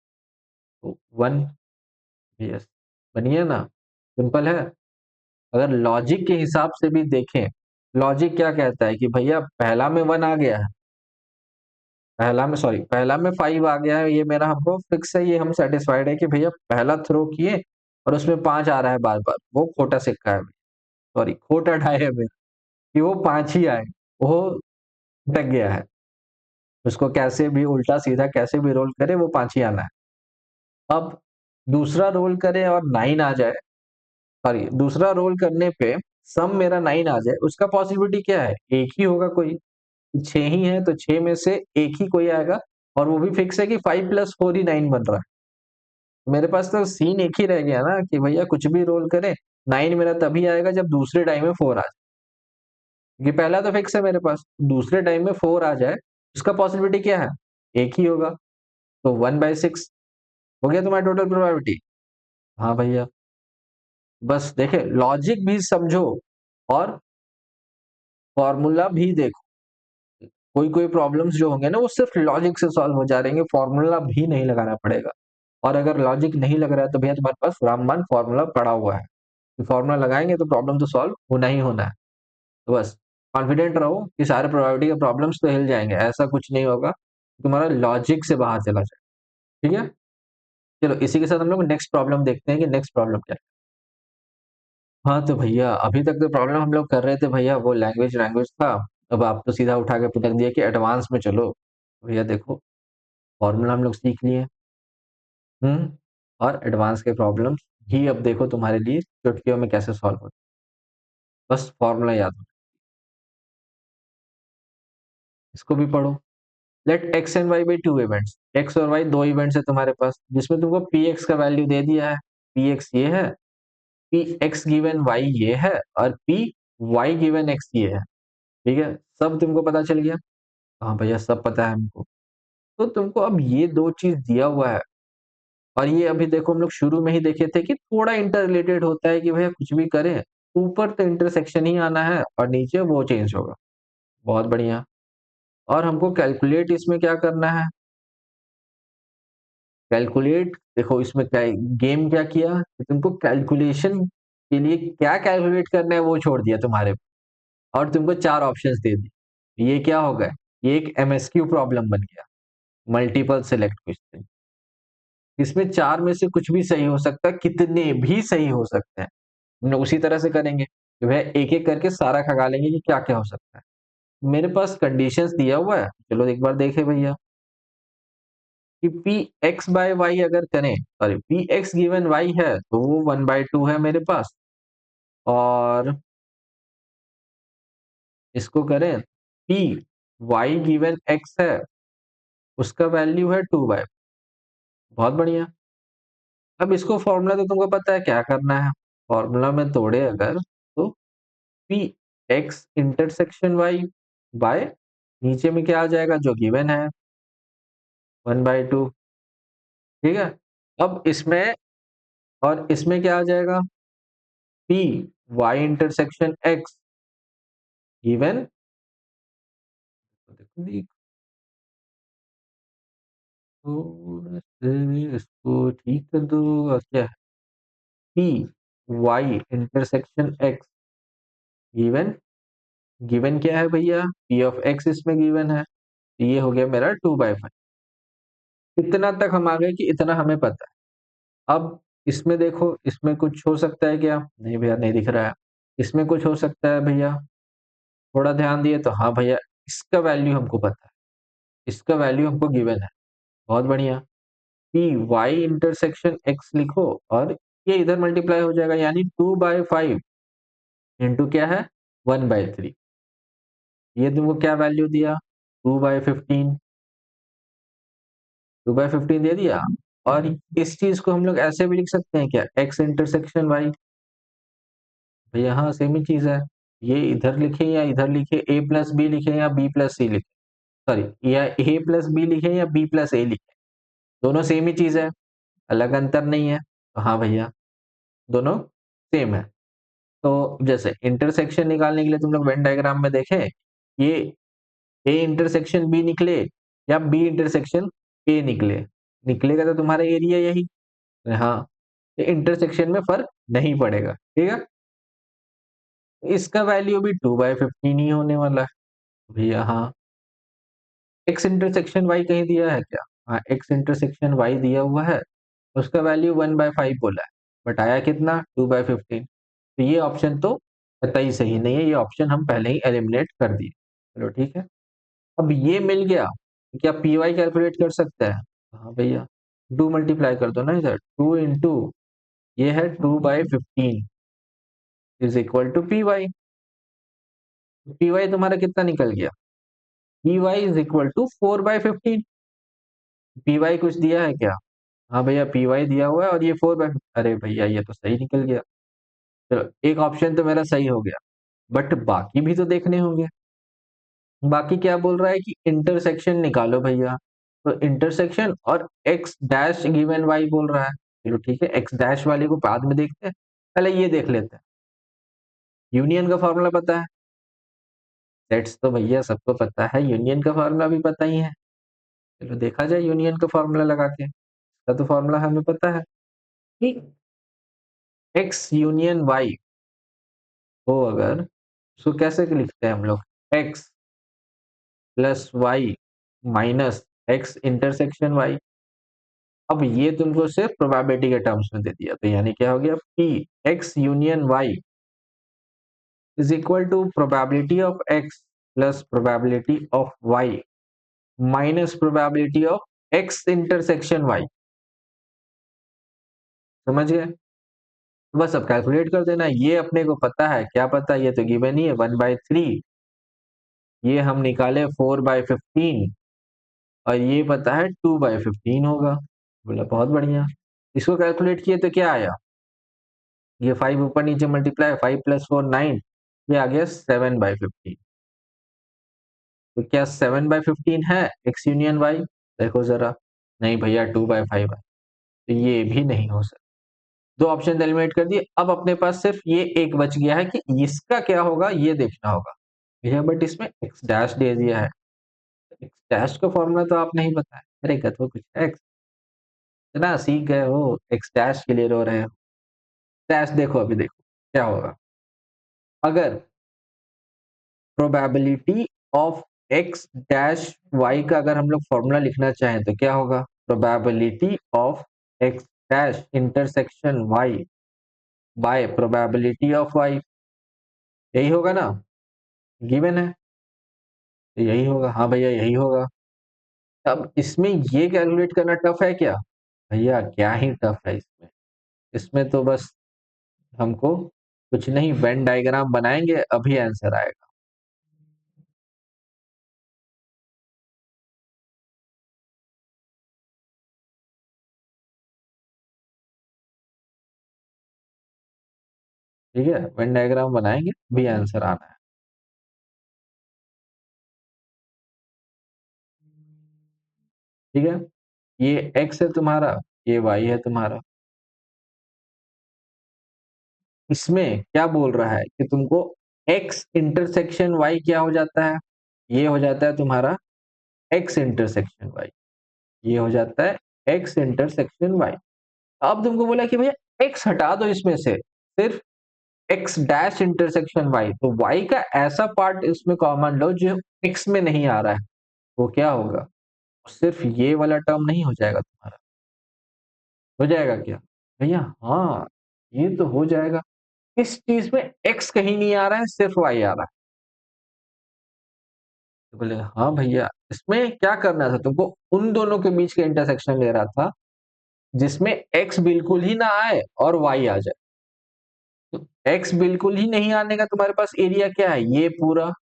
[SPEAKER 1] तो 1। यस, बनिए ना, सिंपल है। अगर लॉजिक के हिसाब से भी देखें, लॉजिक क्या कहता है कि भैया पहला में 1 आ गया है, पहला में 5 आ गया है, ये मेरा हमको फिक्स है, ये हम सेटिस्फाइड है कि भैया पहला थ्रो किए और उसमें 5 आ रहा है बार बार, वो खोटा सिक्का है, सॉरी खोटा ढाई है मेरा, कि वो 5 ही आए, वो अटक गया है, उसको कैसे भी उल्टा सीधा कैसे भी रोल करे वो 5 ही आना है। अब दूसरा रोल करे और 9 आ जाए, सॉरी दूसरा रोल करने पे सम मेरा 9 आ जाए, उसका पॉसिबिलिटी क्या है, एक ही होगा कोई, 6 ही है तो 6 में से एक ही कोई आएगा, और वो भी फिक्स है कि 5 + 4 ही 9 बन रहा है। मेरे पास तो सीन एक ही रह गया ना कि भैया कुछ भी रोल करे 9 मेरा तभी आएगा जब दूसरे टाइम में 4 आ जाए, क्योंकि पहला तो फिक्स है मेरे पास, दूसरे टाइम में 4 आ जाए उसका पॉसिबिलिटी क्या है, एक ही होगा, तो 1/6 हो गया तुम्हारा टोटल प्रोबेबिलिटी। हाँ भैया, बस देखे लॉजिक भी समझो और फॉर्मूला भी देखो, कोई कोई प्रॉब्लम्स जो होंगे ना वो सिर्फ लॉजिक से सॉल्व हो जा रहेंगे, फॉर्मूला भी नहीं लगाना पड़ेगा। और अगर लॉजिक नहीं लग रहा है तो भैया तुम्हारे पास रामबाण फॉर्मूला पड़ा हुआ है, फॉर्मूला लगाएंगे तो प्रॉब्लम तो सॉल्व होना ही होना है। तो बस कॉन्फिडेंट रहो कि सारे प्रोबेबिलिटी के प्रॉब्लम्स तो हिल जाएंगे, ऐसा कुछ नहीं होगा तुम्हारा लॉजिक से बाहर चला जाए, ठीक है। चलो इसी के साथ हम लोग नेक्स्ट प्रॉब्लम देखते हैं कि नेक्स्ट प्रॉब्लम क्या है। हाँ तो भैया अभी तक तो प्रॉब्लम हम लोग कर रहे थे भैया, वो लैंग्वेज लैंग्वेज था, अब आप तो सीधा उठा के पटक दिया कि एडवांस में चलो। भैया देखो फॉर्मूला हम लोग सीख लिए, और एडवांस के प्रॉब्लम्स भी अब देखो तुम्हारे लिए चुटकियों में कैसे सॉल्व होते हैं। बस फॉर्मूला याद हो, इसको भी पढ़ो। Let X and Y be two events, X और वाई दो इवेंट्स है तुम्हारे पास, जिसमें तुमको पी एक्स का वैल्यू दे दिया है, पी एक्स ये है, पी एक्स गिवन वाई ये है, और पी वाई गिवन एक्स ये है, ठीक है। सब तुमको पता चल गया, हाँ भैया सब पता है हमको। तो तुमको अब ये दो चीज दिया हुआ है, और ये अभी देखो हम लोग शुरू में ही देखे थे कि थोड़ा इंटर रिलेटेड होता है कि भैया कुछ भी करें ऊपर तो इंटरसेक्शन ही आना है और नीचे वो चेंज होगा, बहुत बढ़िया। और हमको कैलकुलेट इसमें क्या करना है, कैलकुलेट देखो इसमें क्या गेम क्या किया कि तुमको कैलकुलेशन के लिए क्या कैलकुलेट करना है वो छोड़ दिया तुम्हारे, और तुमको चार ऑप्शंस दे दी, ये क्या होगा, ये एक एमएसक्यू प्रॉब्लम बन गया, मल्टीपल सिलेक्ट क्वेश्चन, इसमें 4 में से कुछ भी सही हो सकता है, कितने भी सही हो सकते हैं। हम लोग उसी तरह से करेंगे, जो है एक-एक करके सारा खंगालेंगे कि क्या-क्या हो सकता है। मेरे पास कंडीशंस दिया हुआ है, चलो एक बार देखें भैया कि पी एक्स बाय वाई अगर करें, sorry P X given Y है, तो वो 1/2 है मेरे पास और इसको करें पी वाई गिवन एक्स है, उसका वैल्यू है 2/, बहुत बढ़िया। अब इसको फॉर्मूला तो तुमको पता है क्या करना है, फॉर्मूला में तोड़े अगर तो P X intersection Y by नीचे में क्या आ जाएगा जो गिवन है 1/2, ठीक है। अब इसमें और इसमें क्या आ जाएगा P Y intersection X given, थोड़ा से इसको ठीक कर दो और क्या है P Y intersection X given, given क्या है भैया पी ऑफ एक्स इसमें गिवन है, तो ये हो गया मेरा 2/5। इतना तक हम आ गए कि इतना हमें पता है। अब इसमें देखो इसमें कुछ हो सकता है क्या, नहीं भैया नहीं दिख रहा है। इसमें कुछ हो सकता है भैया, थोड़ा ध्यान दिए तो हाँ भैया इसका वैल्यू हमको पता है, इसका वैल्यू हमको गिवन है, बहुत बढ़िया। पी वाई इंटरसेक्शन एक्स लिखो और ये इधर मल्टीप्लाई हो जाएगा यानी 2/5 इंटू क्या है 1/3। ये तुमको क्या वैल्यू दिया 2/15, 2/15 दे दिया। और इस चीज को हम लोग ऐसे भी लिख सकते हैं क्या एक्स इंटरसेक्शन वाई, भैया हाँ सेम ही चीज है। ये इधर लिखे या इधर लिखे, ए प्लस बी लिखे या बी प्लस सी लिखे, सॉरी या ए प्लस बी लिखे या बी प्लस ए लिखे, दोनों सेम ही चीज है, अलग अंतर नहीं है। तो हाँ भैया दोनों सेम है। तो जैसे इंटरसेक्शन निकालने के लिए तुम लोग वेन डायग्राम में देखें, ये ए इंटरसेक्शन बी निकले या बी इंटरसेक्शन ए निकले, निकलेगा तो तुम्हारा एरिया यही, हाँ तो इंटरसेक्शन में फर्क नहीं पड़ेगा, ठीक है। इसका वैल्यू भी 2/15 ही होने वाला है भैया। हाँ एक्स इंटरसेक्शन वाई कहीं दिया है क्या, हाँ एक्स इंटरसेक्शन वाई दिया हुआ है, उसका वैल्यू 1/5 बोला है, बट आया कितना 2/15। तो ये ऑप्शन तो कतई सही नहीं है, ये ऑप्शन हम पहले ही एलिमिनेट कर दिए। चलो ठीक है, अब ये मिल गया, क्या पी वाई कैलकुलेट कर सकते हैं, हाँ भैया 2 मल्टीप्लाई कर दो ना इधर, 2 इंटू ये है 2/15 is equal to P Y. P Y तुम्हारा कितना निकल गया, P Y is equal to 4/15। P Y कुछ दिया है क्या, हाँ भैया पी वाई दिया हुआ है और ये 4/, अरे भैया ये तो सही निकल गया। चलो एक ऑप्शन तो मेरा सही हो गया, बट बाकी भी तो देखने होंगे। बाकी क्या बोल रहा है कि इंटरसेक्शन निकालो भैया, तो इंटरसेक्शन और एक्स डैश गिवन वाई बोल रहा है। चलो ठीक है एक्स डैश वाले को बाद में देखते हैं, पहले ये देख लेते हैं। यूनियन का फॉर्मूला पता है, सेट्स तो भैया सबको पता है, यूनियन का फॉर्मूला भी पता ही है। चलो देखा जाए यूनियन का फॉर्मूला लगा के, इसका तो फॉर्मूला हमें पता है कि एक्स यूनियन वाई हो अगर, उसको कैसे लिखते हैं हम लोग, X plus Y minus X intersection Y. अब ये तुमको सिर्फ प्रोबेबिलिटी के टर्म्स में दे दिया, तो यानी क्या हो गया P X union Y is equal to probability of X plus probability of Y minus probability of X intersection Y. समझ गए, तो बस अब कैलकुलेट कर देना, ये अपने को पता है, क्या पता है ये तो गिवन ही है 1/3, ये हम निकाले 4/15 और ये पता है 2/15 होगा। बोला बहुत बढ़िया, इसको कैलकुलेट किए तो क्या आया, ये 5 ऊपर नीचे मल्टीप्लाई 5 + 4 9, ये आ गया 7/15। तो क्या 7/15 है एक्स यूनियन वाई, देखो जरा, नहीं भैया 2/5 है, तो ये भी नहीं हो सकता। दो ऑप्शन एलिमिनेट कर दिए, अब अपने पास सिर्फ ये एक बच गया है कि इसका क्या होगा ये देखना होगा भैया, बट इसमें एक्स डैश दे दिया है, एक्स डैश का फॉर्मूला तो आप नहीं पता है, अरे कथो कुछ एक्स, इतना सीख गए हो एक्स डैश के लिए रो रहे हो। डैश देखो अभी देखो क्या होगा, अगर probability of X dash Y का अगर हम लोग फॉर्मूला लिखना चाहें तो क्या होगा, probability of X dash intersection Y by probability of Y, यही होगा ना, गिवन है, तो यही होगा, हाँ भैया यही होगा। अब इसमें ये कैलकुलेट करना टफ है क्या? भैया क्या ही टफ है इसमें, इसमें तो बस हमको कुछ नहीं, वेन डायग्राम बनाएंगे अभी आंसर आएगा। ठीक है, वेन डायग्राम बनाएंगे अभी आंसर आना है। ठीक है, ये x है तुम्हारा, ये y है तुम्हारा। इसमें क्या बोल रहा है कि तुमको x इंटरसेक्शन y क्या हो जाता है, ये हो जाता है तुम्हारा x इंटरसेक्शन y, ये हो जाता है x इंटरसेक्शन y। अब तुमको बोला कि भैया x हटा दो इसमें से, सिर्फ x डैश इंटरसेक्शन y, तो y का ऐसा पार्ट इसमें कॉमन लो जो x में नहीं आ रहा है, वो क्या होगा? सिर्फ ये वाला टर्म नहीं हो जाएगा तुम्हारा, हो जाएगा क्या? भैया हाँ, ये तो हो जाएगा। इस चीज में x कहीं नहीं आ रहा है, सिर्फ y आ रहा है। तो बोले हाँ भैया, इसमें क्या करना था तुमको, उन दोनों के बीच का इंटरसेक्शन ले रहा था जिसमें x बिल्कुल ही ना आए और y आ जाए। तो x बिल्कुल ही नहीं आने का तुम्हारे पास एरिया क्या है, ये पूरा,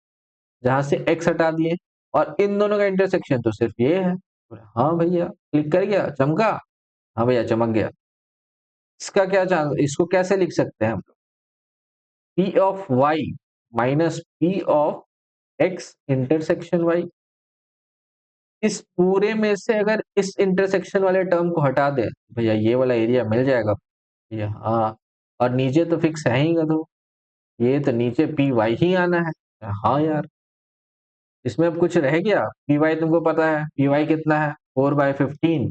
[SPEAKER 1] जहां से x हटा दिए, और इन दोनों का इंटरसेक्शन तो सिर्फ ये है। बोले हाँ भैया, क्लिक कर गया, चमका? हाँ भैया चमक गया। इसका क्या चांस, इसको कैसे लिख सकते हैं हम? P of y minus P of x intersection y, इस पूरे में से अगर इस इंटरसेक्शन वाले टर्म को हटा दे, भैया ये वाला एरिया मिल जाएगा। ये हाँ, और नीचे तो फिक्स है ही तो, ये तो नीचे पी वाई ही आना है। हाँ यार, इसमें अब कुछ रह गया? पी वाई तुमको पता है, पी वाई कितना है, 4/15,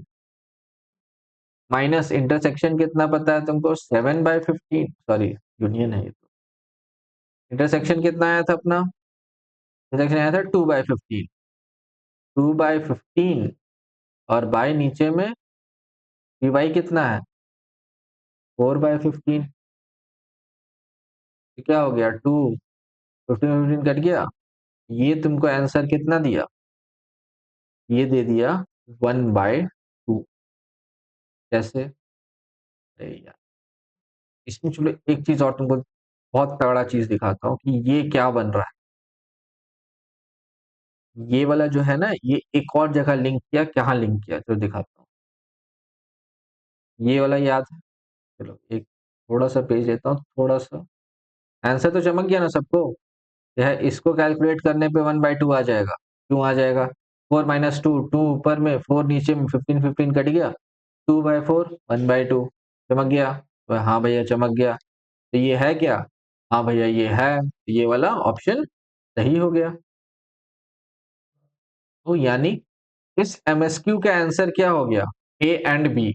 [SPEAKER 1] माइनस इंटरसेक्शन कितना पता है तुमको, 7/15, सॉरी यूनियन है ये तो। इंटरसेक्शन कितना आया था अपना, इंटरसेक्शन आया था 2/15, 2/15, और बाय नीचे में पी वाई कितना है, 4/15। क्या हो गया, 2, 15 कट गया, ये तुमको आंसर कितना दिया, ये दे दिया 1/2। कैसे? अरे यार, इसमें चलो एक चीज और तुमको बहुत तगड़ा चीज दिखाता हूँ कि ये क्या बन रहा है। ये वाला जो है ना, ये एक और जगह लिंक किया, कहाँ लिंक किया तो दिखाता हूँ। ये वाला याद है? चलो एक थोड़ा सा पेज लेता हूँ, थोड़ा सा। आंसर तो चमक गया ना सबको? यह इसको कैलकुलेट करने पे 1/2 आ जाएगा। क्यों आ जाएगा? 4 - 2, 2 ऊपर में 4 नीचे में, 15 कट गया, 2/4 1/2, चमक गया? तो हाँ भैया चमक गया। तो ये है क्या? हाँ भैया ये है, ये वाला ऑप्शन सही हो गया। तो यानी इस एमएसक्यू का आंसर क्या हो गया, ए एंड बी।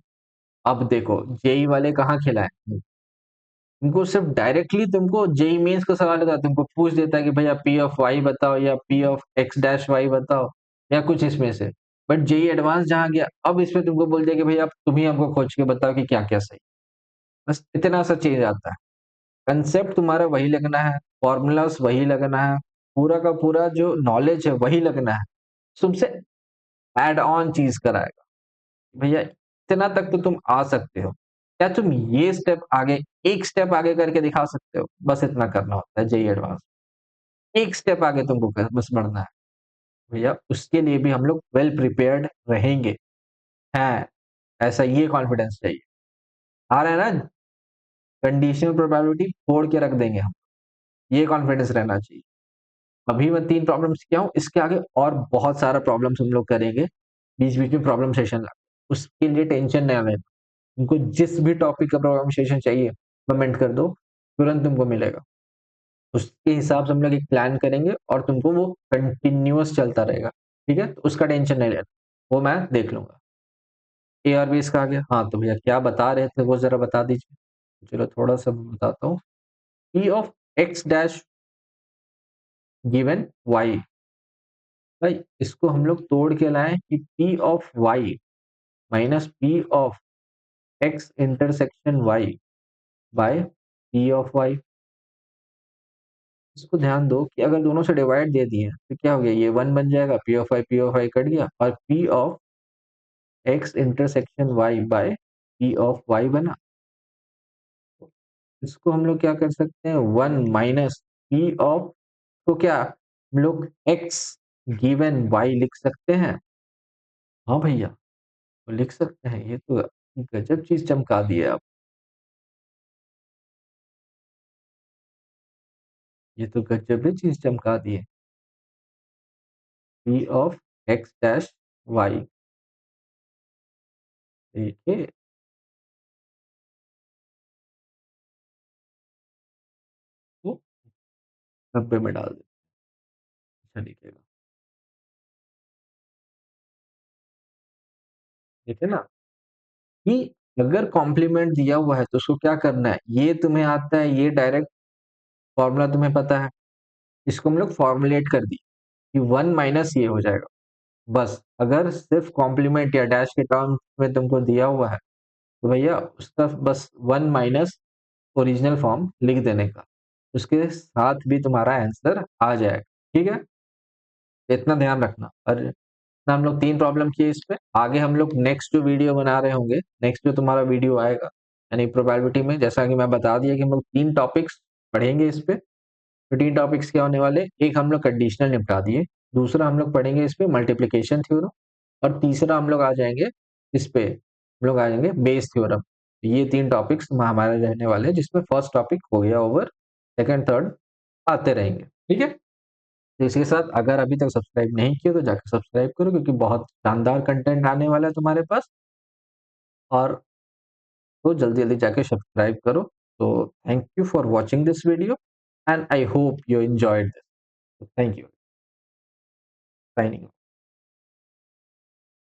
[SPEAKER 1] अब देखो जेई वाले कहाँ खिलाए, इनको सिर्फ डायरेक्टली तुमको जेई मेंस का सवाल होता है, तुमको पूछ देता है कि भैया पी ऑफ वाई बताओ या P of X dash Y बताओ, या कुछ इसमें से। बट जेई एडवांस जहां गया, अब इसमें तुमको बोल दिया कि भैया अब तुम ही हमको खोज के बताओ कि क्या क्या सही। बस इतना सा चेंज आता है, कंसेप्ट तुम्हारा वही लगना है, फॉर्मूलाज वही लगना है, पूरा का पूरा जो नॉलेज है वही लगना है, तुमसे एड ऑन चीज कराएगा। भैया इतना तक तो तुम आ सकते हो, क्या तुम ये स्टेप आगे, एक स्टेप आगे करके दिखा सकते हो? बस इतना करना होता है जेई एडवांस, एक स्टेप आगे तुमको बस बढ़ना है। भैया उसके लिए भी हम लोग वेल प्रिपेयर्ड रहेंगे, हैं, ऐसा ये कॉन्फिडेंस चाहिए। आ रहा है ना, कंडीशनल प्रोबेबिलिटी फोड़ के रख देंगे हम, ये कॉन्फिडेंस रहना चाहिए। अभी मैं 3 प्रॉब्लम्स किया हूँ, इसके आगे और बहुत सारा प्रॉब्लम्स हम लोग करेंगे, बीच-बीच में प्रॉब्लम सेशन ला, उसके लिए टेंशन ना लेना। तुमको जिस भी टॉपिक का प्रॉब्लम सेशन चाहिए, कमेंट कर दो, तुरंत तुमको मिलेगा। उसके हिसाब से हम लोग एक प्लान करेंगे और तुमको वो कंटिन्यूअस चलता रहेगा, ठीक है? तो उसका टेंशन नहीं लेना, वो मैं देख लूँगा। ए और बी इसका आ गया, हाँ, तो भैया क्या बता रहे थे वो ज़रा बता दीजिए? चलो थोड़ा-सा बताता हूँ। P of X dash given Y, भाई इसको हम लोग तोड़ के लाएँ कि P of Y minus P of x intersection y by p of y। इसको ध्यान दो कि अगर दोनों से डिवाइड दे दिए तो क्या हो गया, ये 1 बन जाएगा, p ऑफ y कट गया और p of x intersection y by p of y बना। इसको हम लोग क्या कर सकते हैं, 1 माइनस p ऑफ, तो क्या हम लोग x गिवन y लिख सकते हैं। हाँ भैया, तो लिख सकते हैं। ये तो गजब चीज चमका दी है आप, ये तो गजब ही चीज चमका दी है। p of x dash y, देखिए। तो 90 में डाल दे, अच्छा लिखेगा, ठीक है ना। कि अगर कॉम्प्लीमेंट दिया हुआ है तो उसको क्या करना है, ये तुम्हें आता है, ये डायरेक्ट फॉर्मूला तुम्हें पता है, इसको हम लोग फॉर्मुलेट कर दी कि 1 माइनस ये हो जाएगा। बस अगर सिर्फ कॉम्प्लीमेंट या डैश के टर्म में तुमको दिया हुआ है तो भैया उसका बस 1 माइनस ओरिजिनल फॉर्म लिख देने का, उसके साथ भी तुम्हारा आंसर आ जाएगा, ठीक है। इतना ध्यान रखना। और ना हम लोग 3 प्रॉब्लम किए इस पे। आगे हम लोग नेक्स्ट जो वीडियो बना रहे होंगे, नेक्स्ट जो तुम्हारा वीडियो आएगा यानी प्रोबेबिलिटी में, जैसा कि मैं बता दिया कि हम लोग 3 टॉपिक्स पढ़ेंगे इस पे। तो 3 टॉपिक्स क्या होने वाले, एक हम लोग कंडीशनल निपटा दिए, दूसरा हम लोग पढ़ेंगे इस पे मल्टीप्लिकेशन थ्योरम, और तीसरा हम लोग आ जाएंगे इस पे, हम लोग आ जाएंगे बेस थ्योरम। ये 3 टॉपिक्स हमारे रहने वाले हैं, जिसमें फर्स्ट टॉपिक हो गया ओवर, सेकंड थर्ड आते रहेंगे, ठीक है। तो इसके साथ अगर अभी तक सब्सक्राइब नहीं किया तो जाकर सब्सक्राइब करो, क्योंकि बहुत शानदार कंटेंट आने वाला है तुम्हारे पास। और तो जल्दी जल्दी जाके सब्सक्राइब करो। तो thank you for watching this video and I hope you enjoyed this. Thank you. Signing